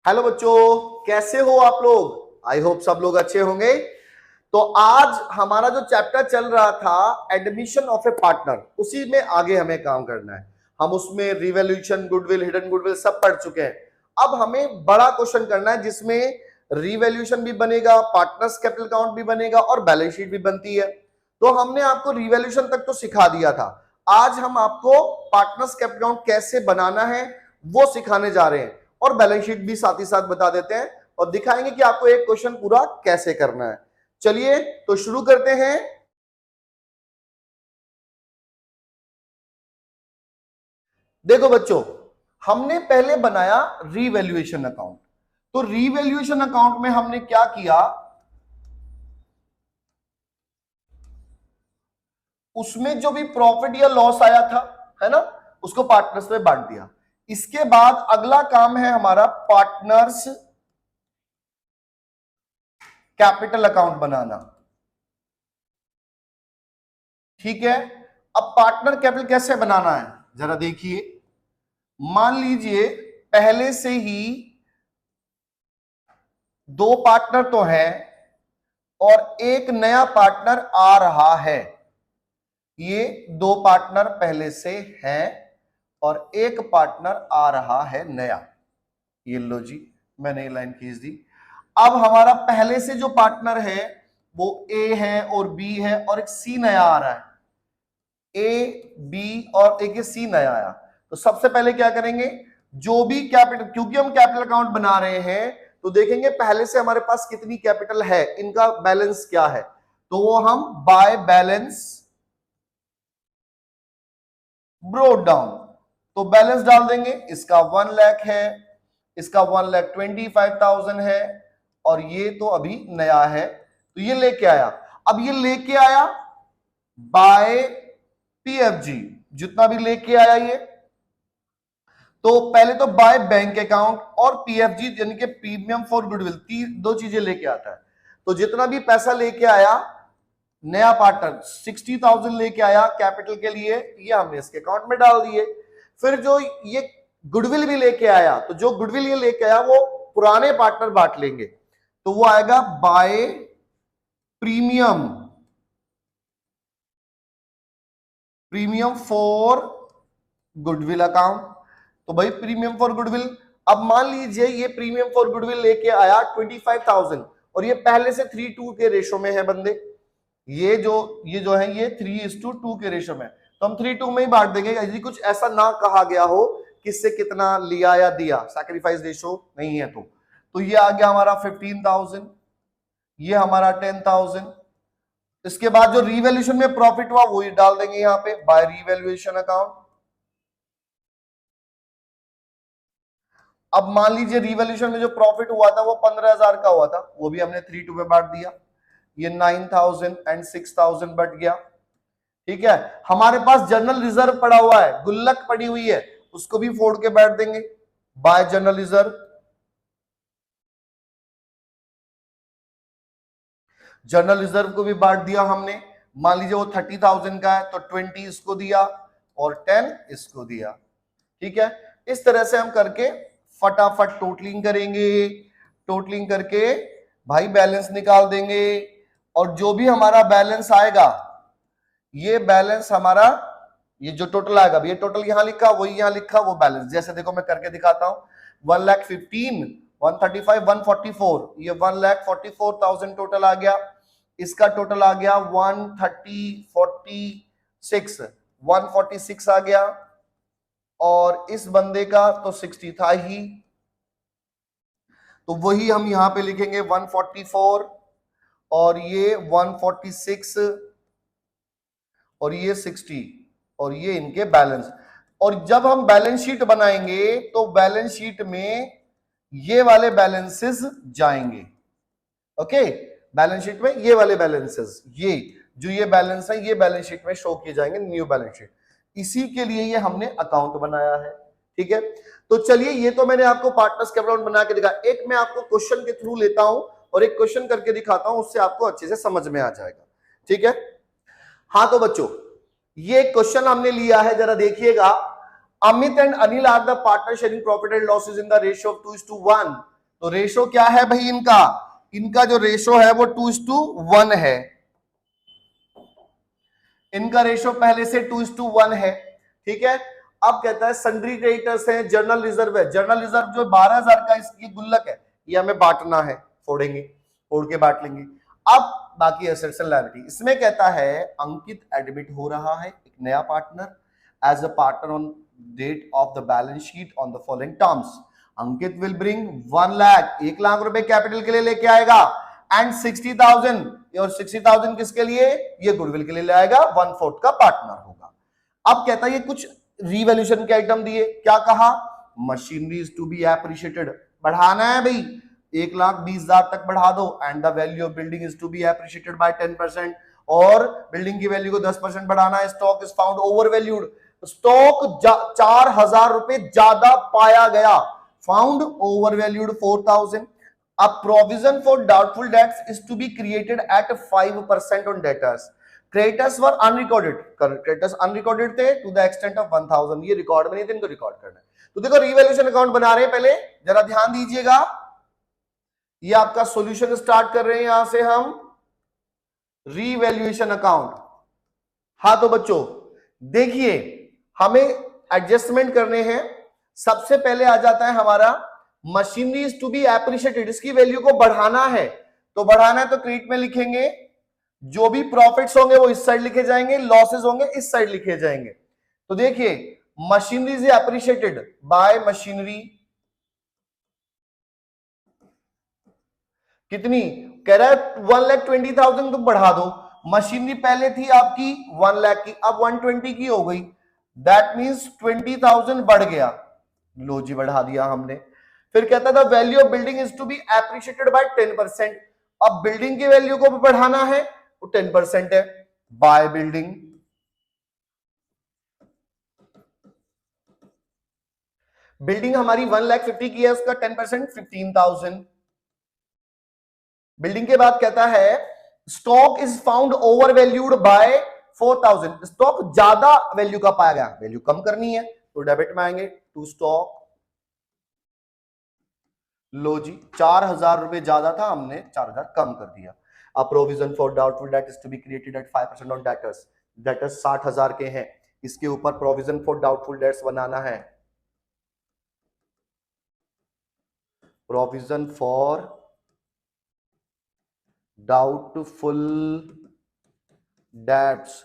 Hello बच्चों, कैसे हो आप लोग। आई होप सब लोग अच्छे होंगे। तो आज हमारा जो चैप्टर चल रहा था एडमिशन ऑफ ए पार्टनर, उसी में आगे हमें काम करना है। हम उसमें रिवैल्यूएशन, गुडविल, हिडन गुडविल सब पढ़ चुके हैं। अब हमें बड़ा क्वेश्चन करना है जिसमें रिवैल्यूएशन भी बनेगा, पार्टनर्स कैपिटल अकाउंट भी बनेगा और बैलेंस शीट भी बनती है। तो हमने आपको रिवैल्यूएशन तक तो सिखा दिया था। आज हम आपको पार्टनर्स कैपिटल अकाउंट कैसे बनाना है वो सिखाने जा रहे हैं और बैलेंस शीट भी साथ ही साथ बता देते हैं और दिखाएंगे कि आपको एक क्वेश्चन पूरा कैसे करना है। चलिए तो शुरू करते हैं। देखो बच्चों, हमने पहले बनाया रीवैल्यूएशन अकाउंट। तो रीवैल्यूएशन अकाउंट में हमने क्या किया, उसमें जो भी प्रॉफिट या लॉस आया था, है ना, उसको पार्टनर्स में बांट दिया। इसके बाद अगला काम है हमारा पार्टनर्स कैपिटल अकाउंट बनाना। ठीक है, अब पार्टनर कैपिटल कैसे बनाना है जरा देखिए। मान लीजिए पहले से ही दो पार्टनर तो है और एक नया पार्टनर आ रहा है। ये दो पार्टनर पहले से हैं और एक पार्टनर आ रहा है नया। ये लो जी, मैंने ये लाइन खींच दी। अब हमारा पहले से जो पार्टनर है वो ए है और बी है और एक सी नया आ रहा है। ए बी और एक सी नया आया। तो सबसे पहले क्या करेंगे, जो भी कैपिटल, क्योंकि हम कैपिटल अकाउंट बना रहे हैं तो देखेंगे पहले से हमारे पास कितनी कैपिटल है, इनका बैलेंस क्या है। तो वो हम बाय बैलेंस ब्रोट डाउन, तो बैलेंस डाल देंगे। इसका 1 लाख है, इसका 1,25,000 है और ये तो अभी नया है तो ये लेके आया। अब ये लेके आया बाय पीएफजी, जितना भी लेके आया ये, तो पहले तो बाय बैंक अकाउंट और पीएफजी यानी कि प्रीमियम फॉर गुडविल, दो चीजें लेके आता है। तो जितना भी पैसा लेके आया नया पार्टनर 60,000 लेके आया कैपिटल के लिए, ये हमने इसके अकाउंट में डाल दिए। फिर जो ये गुडविल भी लेके आया, तो जो गुडविल ये लेके आया वो पुराने पार्टनर बांट लेंगे, तो वो आएगा by premium for goodwill account. तो भाई प्रीमियम फॉर गुडविल, अब मान लीजिए ये प्रीमियम फॉर गुडविल लेके आया 25,000 और ये पहले से 3:2 के रेशो में है बंदे। ये जो है ये 3:2 के रेशो में, तो हम 3:2 में ही बांट देंगे। यदि कुछ ऐसा ना कहा गया हो किससे कितना लिया या दिया, सैक्रिफाइस रेशो नहीं है तो ये आ गया हमारा 15,000, ये हमारा 10,000। इसके बाद जो रिवैल्यूएशन में प्रॉफिट हुआ वो ही डाल देंगे यहां पे बाय रिवैल्यूएशन अकाउंट। अब मान लीजिए रिवैल्यूएशन में जो प्रॉफिट हुआ था वो 15,000 का हुआ था, वो भी हमने 3:2 में बांट दिया। ये 9,000 एंड 6,000 बट गया। ठीक है, हमारे पास जनरल रिजर्व पड़ा हुआ है, गुल्लक पड़ी हुई है, उसको भी फोड़ के बैठ देंगे bye general reserve. General reserve को भी बांट दिया हमने। मान लीजिए वो 30,000 का है तो 20 इसको दिया और 10 इसको दिया। ठीक है, इस तरह से हम करके फटाफट टोटलिंग करेंगे। टोटलिंग करके भाई बैलेंस निकाल देंगे और जो भी हमारा बैलेंस आएगा, ये बैलेंस हमारा, ये जो टोटल आएगा, ये टोटल यहां लिखा वही यहां लिखा, वो बैलेंस जैसे देखो मैं करके दिखाता हूं। 1,15,000, 135, 144, ये 1,44,000 टोटल आ गया। इसका टोटल आ गया 130,46, 146 आ गया और इस बंदे का तो 60 था ही, तो वही हम यहां पे लिखेंगे 144 और ये 146 और ये 60 और ये इनके बैलेंस। और जब हम बैलेंस शीट बनाएंगे तो बैलेंस शीट में ये वाले बैलेंसेस जाएंगे। ओके, बैलेंस शीट में ये वाले बैलेंसेस, ये जो ये बैलेंस है ये बैलेंस शीट में शो किए जाएंगे, न्यू बैलेंस शीट। इसी के लिए ये हमने अकाउंट बनाया है। ठीक है, तो चलिए ये तो मैंने आपको पार्टनर्स कैपिटल अकाउंट बना के दिखा। एक मैं आपको क्वेश्चन के थ्रू लेता हूं और एक क्वेश्चन करके दिखाता हूं, उससे आपको अच्छे से समझ में आ जाएगा। ठीक है, हाँ तो बच्चों ये क्वेश्चन हमने लिया है, जरा देखिएगा। Amit and Anil are the partner sharing profit and losses in the ratio of 2:1 तो रेशो क्या है भाई इनका जो रेशो है वो 2:1 है। इनका रेशो पहले से 2:1 है, ठीक है। अब कहता है सन्ड्री क्रेडिटर्स है, जर्नल रिजर्व है। जर्नल रिजर्व जो 12,000 का इसकी गुल्लक है, ये हमें बांटना है, फोड़ के बांट लेंगे। अब बाकी एसेट्स एंड लायबिलिटी, इसमें कहता है अंकित एडमिट हो रहा है एक नया partner as a partner on date of the balance sheet on the following terms. Ankit will bring 1 lakh, 1 lakh रुपए कैपिटल के लिए लेके आएगा, एंड 60,000, और 60,000 किसके लिए, ये गुडविल के लिए ले आएगा, 1/4 का पार्टनर होगा। अब कहता है ये कुछ रिवैल्यूएशन के आइटम दिए, क्या कहा, machinery is to be appreciated, बढ़ाना है भाई, 1,20,000 तक बढ़ा दो, and the value of building is to be appreciated by 10%, और बिल्डिंग की वैल्यू को 10% बढ़ाना है। Stock is found over valued, stock 4,000 रुपए ज्यादा पाया गया, found over valued 4,000। A provision for doubtful debts is to be created at 5% on debtors. Creditors were unrecorded. Creditors unrecorded थे to the extent of 1,000. ये record में नहीं थे, इनको रिकॉर्ड करना है। तो देखो रिवैल्यूएशन अकाउंट बना रहे हैं, पहले जरा ध्यान दीजिएगा। ये आपका सॉल्यूशन स्टार्ट कर रहे हैं यहां से हम, रिवैल्यूएशन अकाउंट। हाँ तो बच्चों देखिए, हमें एडजस्टमेंट करने हैं। सबसे पहले आ जाता है हमारा machinery is to be appreciated, इसकी वैल्यू को बढ़ाना है, तो बढ़ाना है तो क्रेडिट में लिखेंगे, जो भी प्रॉफिट्स होंगे वो इस साइड लिखे जाएंगे, लॉसेस होंगे इस साइड लिखे जाएंगे। तो देखिए machinery is appreciated bye machinery, कितनी कह रहा है 1,20,000, तो बढ़ा दो। मशीनरी पहले थी आपकी 1 लाख की, अब 120 की हो गई, दैट मींस 20,000 बढ़ गया, लो जी बढ़ा दिया हमने। फिर कहता था value of building is to be appreciated by 10%, अब बिल्डिंग की वैल्यू को भी बढ़ाना है, वो 10% है, बाय बिल्डिंग। बिल्डिंग हमारी 1,50,000 की है, उसका 10% 15,000। बिल्डिंग के बाद कहता है stock is found over valued bye 4,000, stock ज्यादा वैल्यू का पाया गया, वैल्यू कम करनी है तो डेबिट में आएंगे टू स्टॉक। लो जी 4,000 रुपए ज्यादा था, हमने 4,000 कम कर दिया। A provision for doubtful debt is to be created at 5% on debtors, debtors 60,000 के हैं, इसके ऊपर प्रोविजन फॉर डाउटफुल डेट्स बनाना है, प्रोविजन फॉर डाउटफुल डेट्स।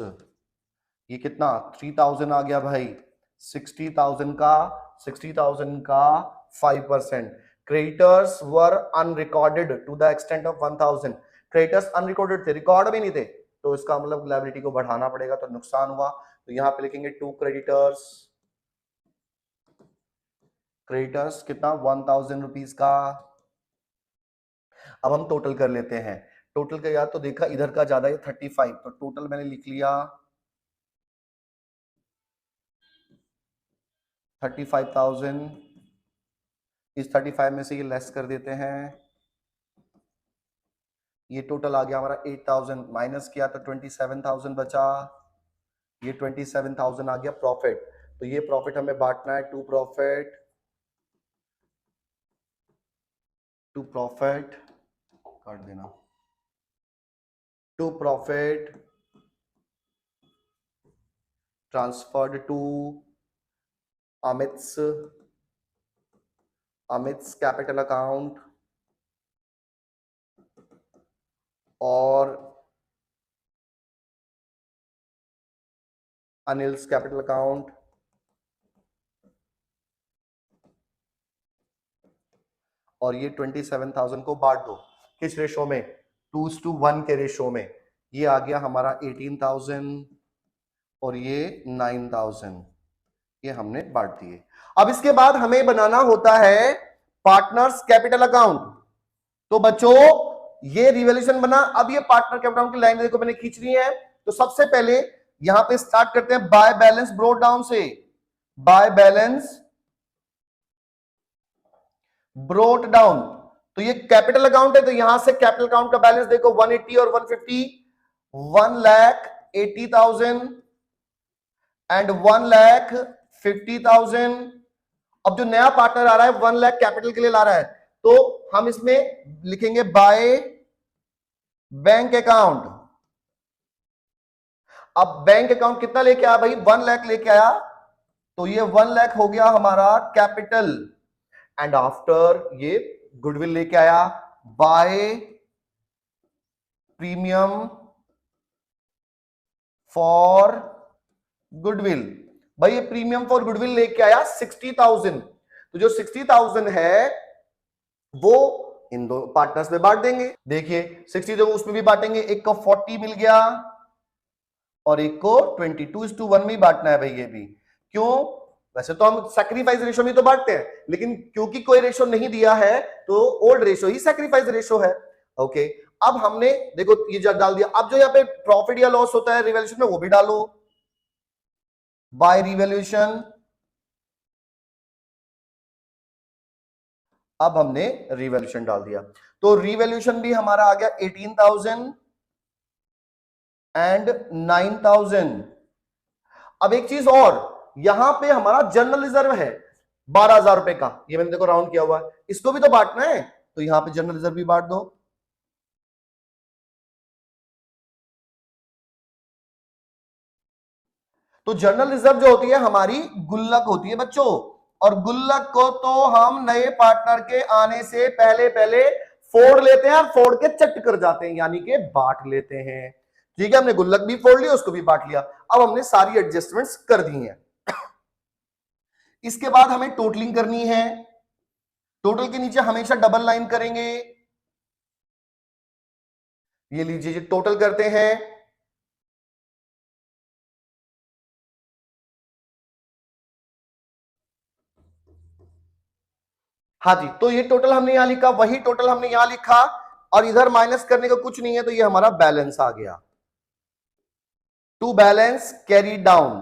ये कितना 3,000 आ गया भाई, 60,000 का 5%। Creditors were unrecorded to the extent of 1,000, creditors unrecorded थे, रिकॉर्ड भी नहीं थे, तो इसका मतलब लायबिलिटी को बढ़ाना पड़ेगा, तो नुकसान हुआ। तो यहां पे लिखेंगे टू क्रेडिटर्स, क्रेडिटर्स कितना 1,000 रुपीज का। अब हम टोटल कर लेते हैं, टोटल का याद तो देखा इधर का ज्यादा है 35, तो टोटल मैंने लिख लिया 35,000, इस 35 में से ये लेस कर देते हैं, ये टोटल आ गया हमारा 8,000, माइनस किया तो 27,000 बचा, ये 27,000 आ गया प्रॉफिट। तो ये प्रॉफिट हमें बांटना है टू प्रॉफिट काट देना, to profit transferred to Amit's capital account और अनिल्स कैपिटल अकाउंट, और ये 27,000 को बांट दो किस रेशो में, 2:1 के रेशो में। ये आ गया हमारा 18,000 और ये 9,000, ये हमने बांट दिए। अब इसके बाद हमें बनाना होता है पार्टनर्स कैपिटल अकाउंट। तो बच्चों ये रिवैल्यूएशन बना, अब ये पार्टनर कैपिटल अकाउंट की लाइन देखो मैंने खींचनी है। तो सबसे पहले यहां पे स्टार्ट करते हैं बाय बैलेंस ब्रोट डाउन से, बाय बैलेंस ब्रोट डाउन। तो ये कैपिटल अकाउंट है, तो यहां से कैपिटल अकाउंट का बैलेंस देखो 180 और 150, 1,80,000 एंड 1,50,000। अब जो नया पार्टनर आ रहा है 1 लाख कैपिटल के लिए ला रहा है, तो हम इसमें लिखेंगे बाय बैंक अकाउंट। अब बैंक अकाउंट कितना लेके आया भाई, 1 लाख लेके आया, तो ये 1 लाख हो गया हमारा कैपिटल। एंड आफ्टर ये गुडविल लेके आया बाय प्रीमियम फॉर गुडविल। भाई ये प्रीमियम फॉर गुडविल लेके आया 60,000, तो जो 60,000 है वो इन दो पार्टनर्स में बांट देंगे। देखिए 60 जो उसमें भी बांटेंगे, एक को 40 मिल गया और एक को 22:1 में बांटना है भाई। ये भी क्यों, वैसे तो हम सैक्रिफाइस रेशो में तो बांटते हैं, लेकिन क्योंकि कोई रेशो नहीं दिया है तो ओल्ड रेशो ही सैक्रिफाइस रेशो है। ओके, अब हमने देखो ये डाल दिया। अब जो यहाँ पे प्रॉफिट या लॉस होता है रिवैल्यूएशन में, वो भी डालो बाय रिवैल्यूएशन। अब हमने रिवैल्यूएशन डाल दिया, तो रिवैल्यूएशन भी हमारा आ गया 18,000 एंड 9,000। अब एक चीज और, यहां पे हमारा जनरल रिजर्व है 12,000 रुपए का, ये मैंने देखो राउंड किया हुआ है, इसको भी तो बांटना है, तो यहां पे जनरल रिजर्व भी बांट दो। तो जनरल रिजर्व जो होती है हमारी गुल्लक होती है बच्चों, और गुल्लक को तो हम नए पार्टनर के आने से पहले पहले फोड़ लेते हैं और फोड़ के चट कर जाते हैं, यानी कि बांट लेते हैं। ठीक है, हमने गुल्लक भी फोड़ लिया, उसको भी बांट लिया। अब हमने सारी एडजस्टमेंट्स कर दी हैं। इसके बाद हमें टोटलिंग करनी है। टोटल के नीचे हमेशा डबल लाइन करेंगे। ये लीजिए, टोटल करते हैं। हाँ जी, तो ये टोटल हमने यहां लिखा, वही टोटल हमने यहां लिखा, और इधर माइनस करने का कुछ नहीं है, तो ये हमारा बैलेंस आ गया। टू बैलेंस कैरी डाउन,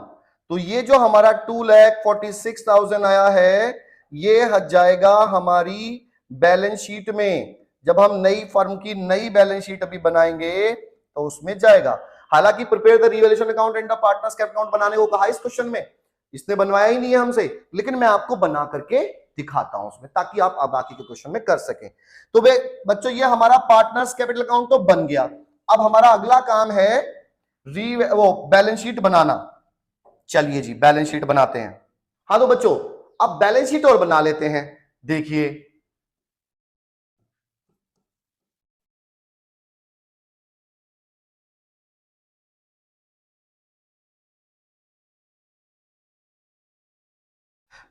तो ये जो हमारा 2,46,000 आया है, ये हट जाएगा हमारी बैलेंस शीट में। जब हम नई फर्म की नई बैलेंस शीट अभी बनाएंगे तो उसमें जाएगा। हालांकि prepare the revaluation account and the partners capital account बनाने को कहा इस क्वेश्चन में, इसने बनवाया ही नहीं है हमसे, लेकिन मैं आपको बना करके दिखाता हूं उसमें, ताकि आप बाकी के क्वेश्चन में कर सकें। तो बच्चों ये हमारा पार्टनर्स कैपिटल अकाउंट तो बन गया। अब हमारा अगला काम है वो बैलेंस शीट बनाना। चलिए जी बैलेंस शीट बनाते हैं। हाँ तो बच्चों अब बैलेंस शीट और बना लेते हैं। देखिए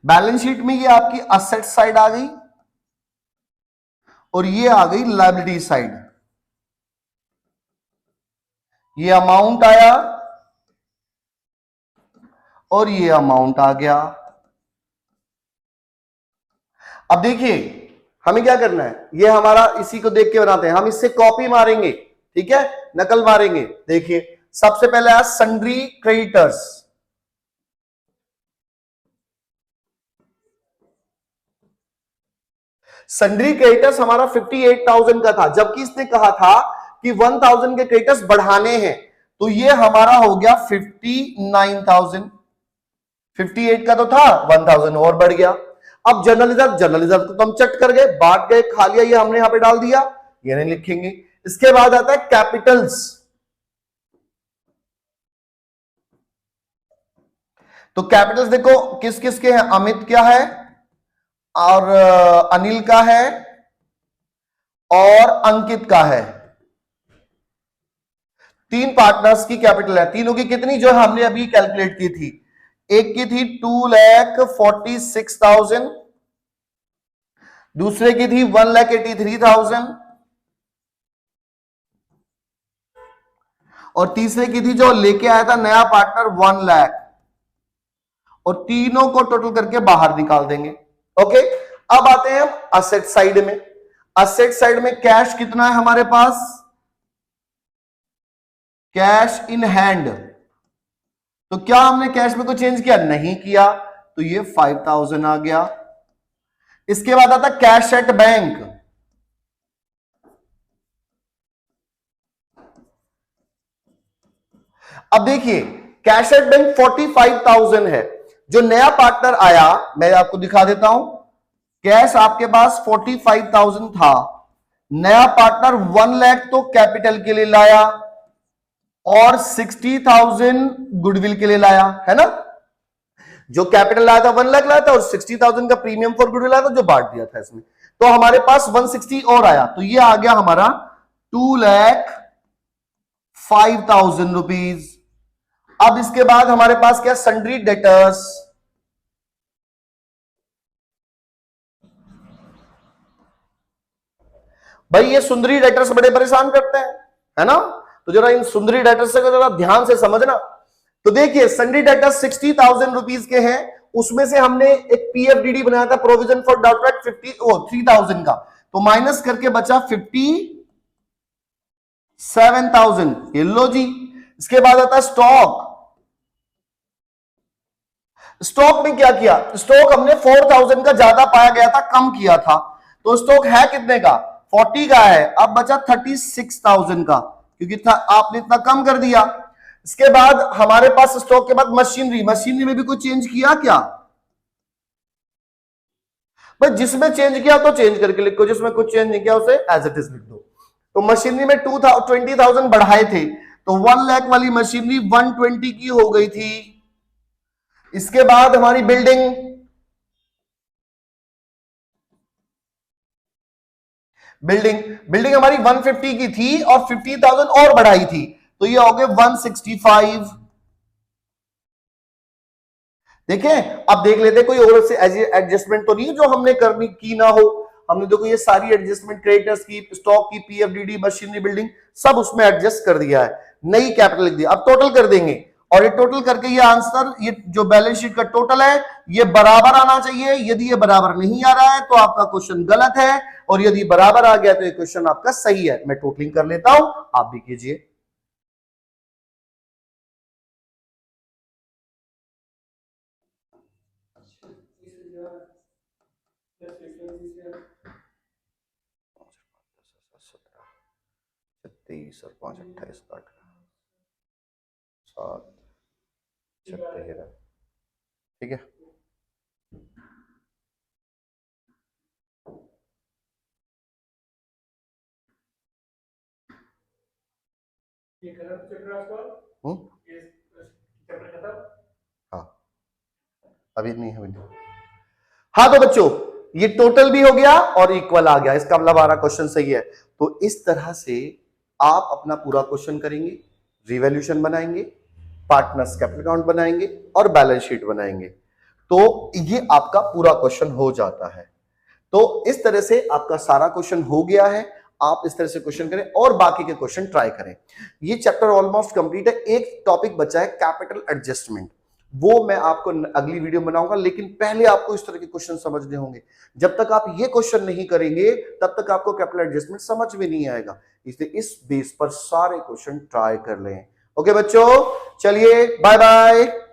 बैलेंस शीट में ये आपकी असेट साइड आ गई और ये आ गई लायबिलिटी साइड। ये अमाउंट आया और ये अमाउंट आ गया। अब देखिए हमें क्या करना है, ये हमारा इसी को देख के बनाते हैं, हम इससे कॉपी मारेंगे, ठीक है, नकल मारेंगे। देखिए सबसे पहले आया सन्ड्री क्रेडिटर्स। सन्ड्री क्रेडिटर्स हमारा 58,000 का था, जबकि इसने कहा था कि 1,000 के क्रेडिटर्स बढ़ाने हैं, तो ये हमारा हो गया 59,000। 58 का तो था, 1,000 और बढ़ गया। अब जनरल रिजर्व तो हम चट कर गए, बांट गए, खा लिया, ये हमने यहां पे डाल दिया, ये नहीं लिखेंगे। इसके बाद आता है कैपिटल्स। तो कैपिटल्स देखो किस किस के हैं, अमित क्या है और अनिल का है और अंकित का है। 3 पार्टनर्स की कैपिटल है, तीनों की कितनी जो हमने अभी कैलकुलेट की थी। एक की थी 2,46,000, दूसरे की थी 1,83,000 और तीसरे की थी जो लेके आया था नया पार्टनर 1 लाख, और तीनों को टोटल करके बाहर निकाल देंगे। ओके, अब आते हैं हम असेट साइड में। असेट साइड में कैश कितना है हमारे पास, कैश इन हैंड। तो क्या हमने कैश में को चेंज किया, नहीं किया, तो ये 5,000 आ गया। इसके बाद आता कैश एट बैंक। अब देखिए कैश एट बैंक 45,000 है। जो नया पार्टनर आया मैं आपको दिखा देता हूं, कैश आपके पास 45,000 था, नया पार्टनर 1 लाख तो कैपिटल के लिए लाया और 60,000 गुडविल के लिए लाया, है ना। जो कैपिटल लाया था 1 लाख लाया था और 60,000 का प्रीमियम फॉर गुडविल लाया था, जो बांट दिया था इसमें। तो हमारे पास 160 और आया, तो ये आ गया हमारा 2,05,000 रुपीज। अब इसके बाद हमारे पास क्या, सन्ड्री डेटर्स। भाई ये सुंदरी डेटर्स बड़े परेशान करते हैं, है ना। तो जरा इन सुंदरी डेटर्स से जरा ध्यान से समझना। तो देखिए सन्ड्री डेटर्स 60,000 रुपीज के हैं, उसमें से हमने एक पीएफडीडी बनाया था, प्रोविजन फॉर डाउट 3,000 का, तो माइनस करके बचा 57,000, ये लो जी। इसके बाद आता है स्टॉक। स्टॉक में क्या किया, स्टॉक हमने 4,000 का ज्यादा पाया गया था, कम किया था, तो स्टॉक है कितने का, 40 का है, अब बचा 36,000 का, क्योंकि आपने इतना कम कर दिया। इसके बाद हमारे पास स्टॉक के बाद मशीनरी, मशीनरी में भी कुछ चेंज किया क्या, बस जिसमें चेंज किया तो चेंज करके लिखो, जिसमें कुछ चेंज नहीं किया उसे एज इट इज लिख दो। तो मशीनरी में 20,000 बढ़ाए थे, तो 1 लाख वाली मशीनरी 120 की हो गई थी। इसके बाद हमारी बिल्डिंग, बिल्डिंग हमारी 150 की थी और 50,000 और बढ़ाई थी, तो ये हो गए 165। देखें, अब देख लेते कोई और से एडजस्टमेंट तो नहीं जो हमने करनी की ना हो। हमने देखो ये सारी एडजस्टमेंट, क्रेडिटर्स की, स्टॉक की, पीएफडीडी, मशीनरी, बिल्डिंग, सब उसमें एडजस्ट कर दिया है, नई कैपिटल लिख दिया। अब टोटल कर देंगे, और ये टोटल करके ये आंसर, ये जो बैलेंस शीट का टोटल है, ये बराबर आना चाहिए। यदि ये बराबर नहीं आ रहा है तो आपका क्वेश्चन गलत है, और यदि बराबर आ गया तो ये क्वेश्चन आपका सही है। मैं टोटलिंग कर लेता हूं, आप भी कीजिए। तेईस और 5 28 8 7 13, ठीक है। हाँ अभी नहीं, अभी नहीं। हाँ तो बच्चों ये टोटल भी हो गया और इक्वल आ गया, इसका मतलब हमारा क्वेश्चन सही है। तो इस तरह से आप अपना पूरा क्वेश्चन करेंगे, रिवैल्यूएशन बनाएंगे, पार्टनर्स कैपिटल अकाउंट बनाएंगे और बैलेंस शीट बनाएंगे, तो ये आपका पूरा क्वेश्चन हो जाता है। तो इस तरह से आपका सारा क्वेश्चन हो गया है। आप इस तरह से क्वेश्चन करें और बाकी के क्वेश्चन ट्राई करें। ये चैप्टर ऑलमोस्ट कंप्लीट है। एक टॉपिक बचा है कैपिटल एडजस्टमेंट, वो मैं आपको अगली वीडियो बनाऊंगा, लेकिन पहले आपको इस तरह के क्वेश्चन समझने होंगे। जब तक आप ये क्वेश्चन नहीं करेंगे तब तक आपको कैपिटल एडजस्टमेंट समझ में नहीं आएगा, इसलिए इस बेस पर सारे क्वेश्चन ट्राई कर लें। ओके बच्चों, चलिए बाय बाय।